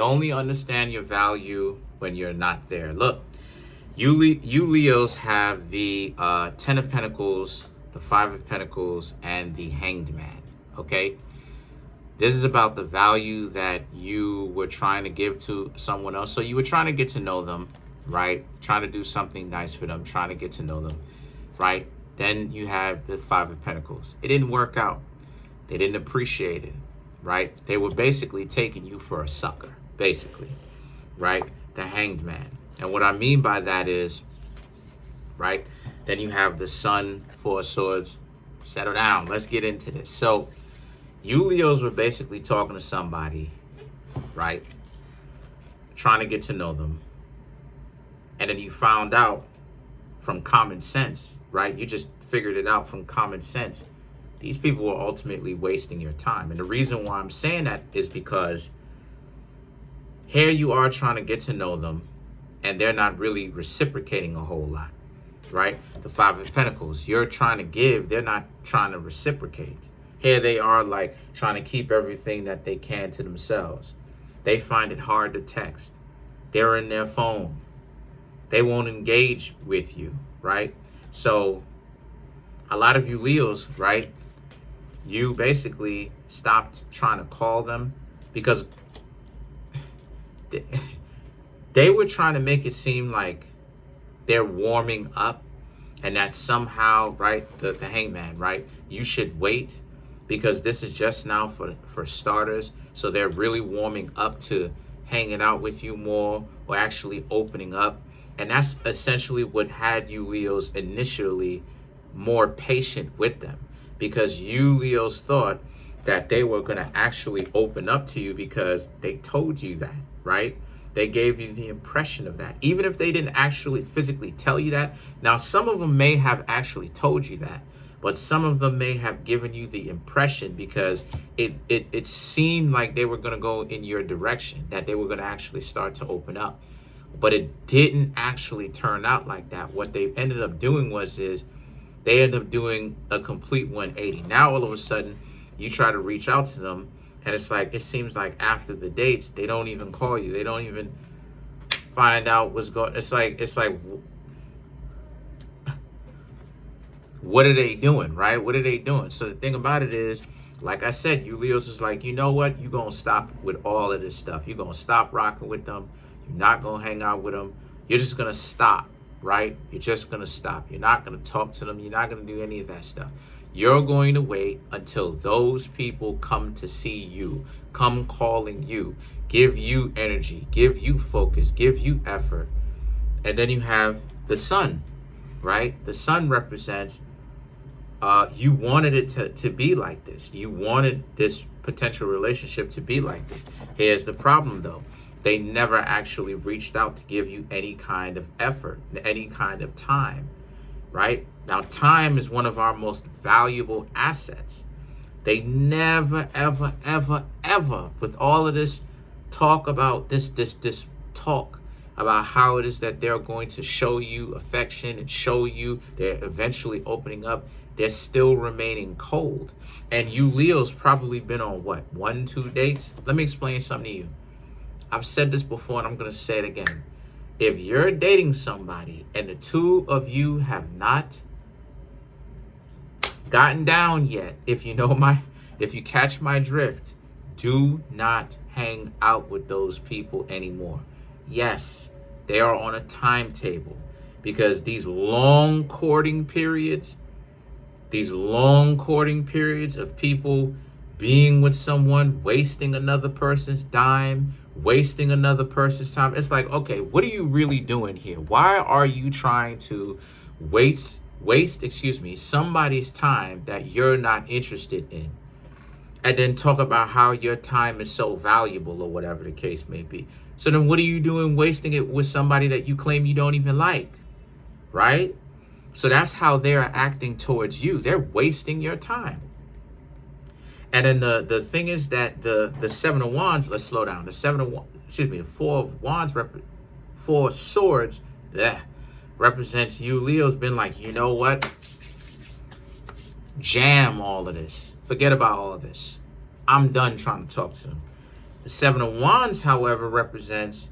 only understand your value when you're not there. Look, you Leos have the 10 of Pentacles, the 5 of Pentacles, and the Hanged Man, okay? This is about the value that you were trying to give to someone else. So you were trying to get to know them, right? Trying to do something nice for them, trying to get to know them, right? Then you have the 5 of Pentacles. It didn't work out. They didn't appreciate it, right? They were basically taking you for a sucker, basically, right? The Hanged Man. And what I mean by that is, right? Then you have the Sun, 4 of Swords. Settle down. Let's get into this. So you Leos were basically talking to somebody, right? Trying to get to know them. And then you found out from common sense, right? You just figured it out from common sense. These people were ultimately wasting your time. And the reason why I'm saying that is because here you are trying to get to know them, and they're not really reciprocating a whole lot, right? The 5 of Pentacles, you're trying to give, they're not trying to reciprocate. Here they are like trying to keep everything that they can to themselves. They find it hard to text. They're in their phone. They won't engage with you, right? So a lot of you Leos, right? You basically stopped trying to call them because they were trying to make it seem like they're warming up, and that somehow, right, the hangman, right, you should wait because this is just now for starters. So they're really warming up to hanging out with you more or actually opening up. And that's essentially what had you Leos initially more patient with them, because you Leos thought that they were going to actually open up to you because they told you that, right? They gave you the impression of that, even if they didn't actually physically tell you that. Now, some of them may have actually told you that, but some of them may have given you the impression because it seemed like they were going to go in your direction, that they were going to actually start to open up. But it didn't actually turn out like that. What they ended up doing they ended up doing a complete 180. Now, all of a sudden, you try to reach out to them, and it's like, it seems like after the dates, they don't even call you. They don't even find out what's going. It's like, what are they doing, right? What are they doing? So the thing about it is, like I said, you Leos is like, you know what? You're going to stop with all of this stuff. You're going to stop rocking with them. You're not going to hang out with them. You're just going to stop, right? You're just going to stop. You're not going to talk to them. You're not going to do any of that stuff. You're going to wait until those people come to see you, come calling you, give you energy, give you focus, give you effort. And then you have the Sun, right? The Sun represents, you wanted it to be like this. You wanted this potential relationship to be like this. Here's the problem, though. They never actually reached out to give you any kind of effort, any kind of time, right? Now, time is one of our most valuable assets. They never, ever, ever, ever, with all of this talk about this talk about how it is that they're going to show you affection and show you they're eventually opening up, they're still remaining cold. And you Leos probably been on what, 1-2 dates? Let me explain something to you. I've said this before and I'm going to say it again. If you're dating somebody and the two of you have not gotten down yet, if you catch my drift, do not hang out with those people anymore. Yes, they are on a timetable, because these long courting periods of people being with someone, wasting another person's dime, wasting another person's time. It's like, okay, what are you really doing here? Why are you trying to waste somebody's time that you're not interested in? And then talk about how your time is so valuable, or whatever the case may be. So then what are you doing wasting it with somebody that you claim you don't even like, right? So that's how they're acting towards you. They're wasting your time. And then the thing is that the 7 of Wands, let's slow down. The 4 of Wands, 4 of Swords, represents you Leo's been like, you know what? Jam all of this. Forget about all of this. I'm done trying to talk to them. The Seven of Wands, however, represents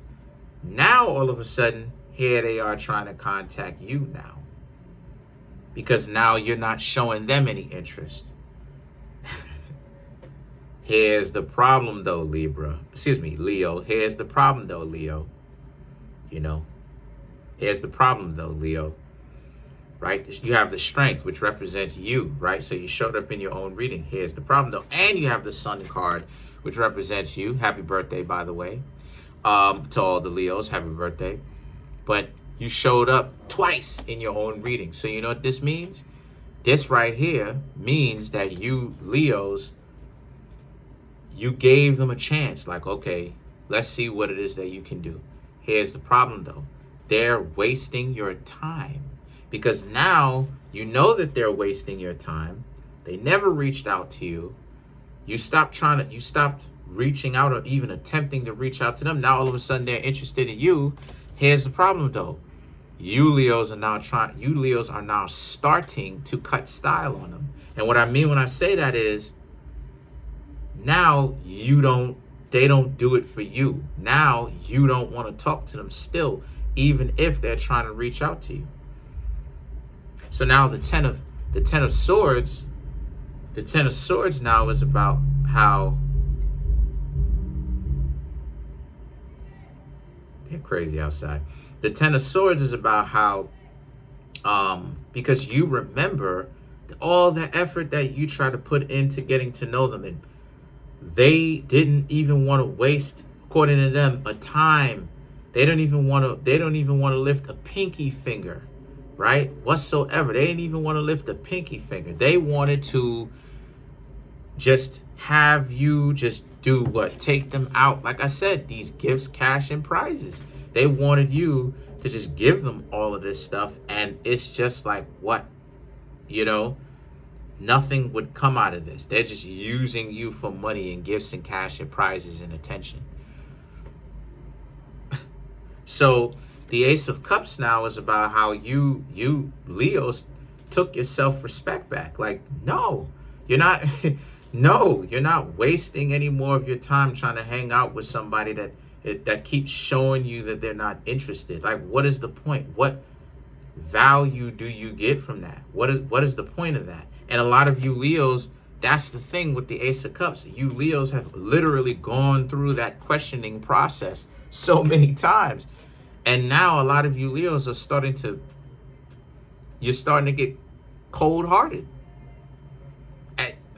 now all of a sudden, here they are trying to contact you now. Because now you're not showing them any interest. Here's the problem though, Leo. Here's the problem though, Leo. Here's the problem though, Leo. Right? You have the Strength, which represents you, right? So you showed up in your own reading. Here's the problem though. And you have the Sun card, which represents you. Happy birthday, by the way. To all the Leos, happy birthday. But you showed up twice in your own reading. So you know what this means? This right here means that you Leos, you gave them a chance. Like, okay, let's see what it is that you can do. Here's the problem though. They're wasting your time. Because now you know that they're wasting your time. They never reached out to you. You stopped reaching out or even attempting to reach out to them. Now all of a sudden they're interested in you. Here's the problem though. You Leos are now starting to cut style on them. And what I mean when I say that is now they don't do it for you. Now you don't want to talk to them still, even if they're trying to reach out to you. So now the Ten of Swords now is about how they're crazy outside. The Ten of Swords is about how, because you remember all the effort that you try to put into getting to know them, and they didn't even want to waste, according to them, a time. They don't even want to lift a pinky finger, right? Whatsoever. They didn't even want to lift a pinky finger. They wanted to just have you just do what? Take them out. Like I said, these gifts, cash, and prizes. They wanted you to just give them all of this stuff. And it's just like, what? Nothing would come out of this. They're just using you for money and gifts and cash and prizes and attention. So the Ace of Cups now is about how you Leos took your self-respect back. Like, no, you're not. No, you're not wasting any more of your time trying to hang out with somebody that keeps showing you that they're not interested. Like, what is the point? What value do you get from that? What is the point of that? And a lot of you Leos, that's the thing with the Ace of Cups. You Leos have literally gone through that questioning process so many times. And now a lot of you Leos are starting to get cold-hearted.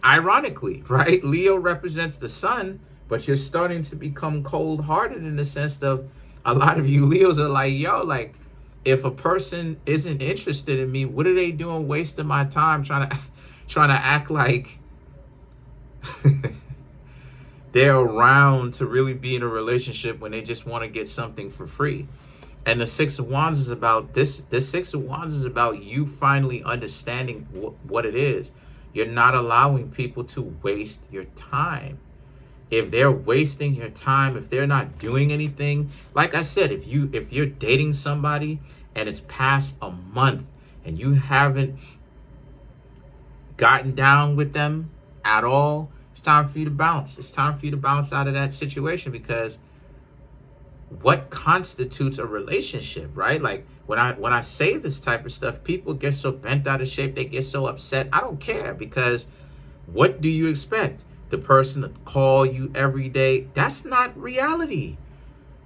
Ironically, right? Leo represents the sun, but you're starting to become cold-hearted in the sense of a lot of you Leos are like, yo, like, if a person isn't interested in me, what are they doing wasting my time trying to act like they're around to really be in a relationship when they just want to get something for free? And the Six of Wands is about this. The Six of Wands is about you finally understanding what it is. You're not allowing people to waste your time. If they're wasting your time, if they're not doing anything, like I said, if you're dating somebody and it's past a month and you haven't gotten down with them at all, it's time for you to bounce. It's time for you to bounce out of that situation, because what constitutes a relationship, right? Like when I say this type of stuff, people get so bent out of shape, they get so upset. I don't care, because what do you expect? The person to call you every day? That's not reality.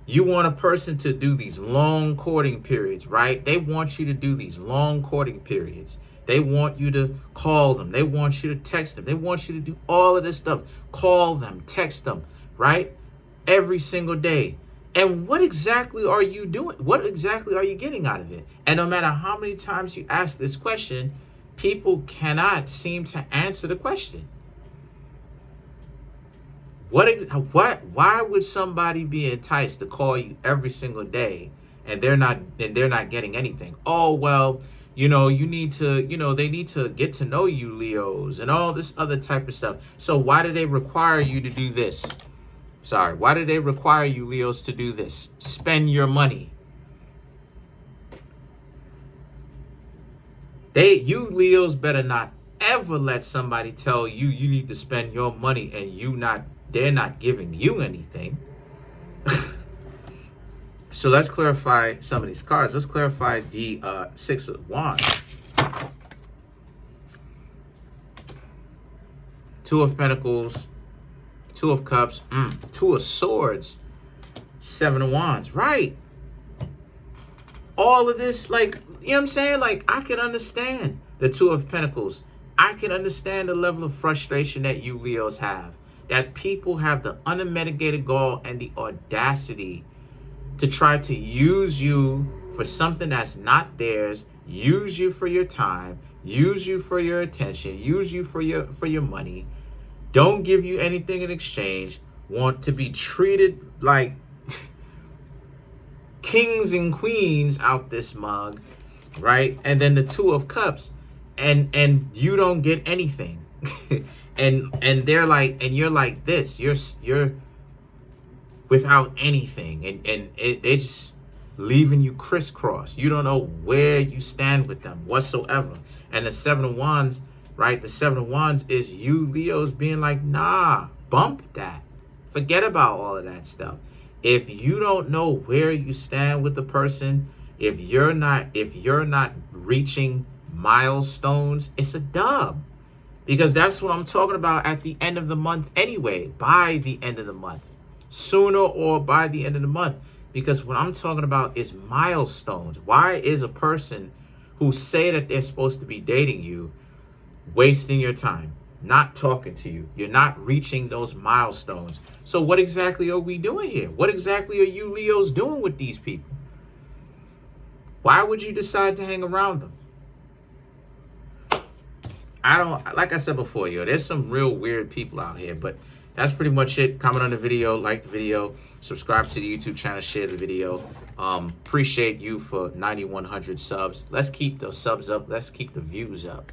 You want a person to do these long courting periods, right? They want you to do these long courting periods. They want you to call them. They want you to text them. They want you to do all of this stuff. Call them, text them, right? Every single day. And what exactly are you doing? What exactly are you getting out of it? And no matter how many times you ask this question, people cannot seem to answer the question. Why would somebody be enticed to call you every single day and they're not getting anything? Oh, well, you need to, they need to get to know you, Leos, and all this other type of stuff. So why do they require you to do this? Why do they require you, Leos, to do this? Spend your money. You Leos better not ever let somebody tell you you need to spend your money and you not they're not giving you anything. So let's clarify some of these cards. Let's clarify the Six of Wands. Two of Pentacles, Two of Cups, Two of Swords, Seven of Wands. Right. All of this, like, you know what I'm saying? Like, I can understand the Two of Pentacles. I can understand the level of frustration that you Leos have. That people have the unmitigated gall and the audacity to try to use you for something that's not theirs, use you for your time, use you for your attention, use you for your money, don't give you anything in exchange, want to be treated like kings and queens out this mug, right? And then the Two of Cups, and you don't get anything. and they're like, and you're like this, you're without anything, and they just leaving you crisscross. You don't know where you stand with them whatsoever. And the Seven of Wands, right? The Seven of Wands is you Leos being like, nah, bump that. Forget about all of that stuff. If you don't know where you stand with the person, if you're not reaching milestones, it's a dub. Because that's what I'm talking about at the end of the month anyway, by the end of the month. Sooner or by the end of the month. Because what I'm talking about is milestones. Why is a person who say that they're supposed to be dating you wasting your time, not talking to you? You're not reaching those milestones. So what exactly are we doing here? What exactly are you Leos doing with these people? Why would you decide to hang around them? I don't, like I said before, there's some real weird people out here, but that's pretty much it. Comment on the video, like the video, subscribe to the YouTube channel, share the video. Appreciate you for 9,100 subs. Let's keep those subs up. Let's keep the views up.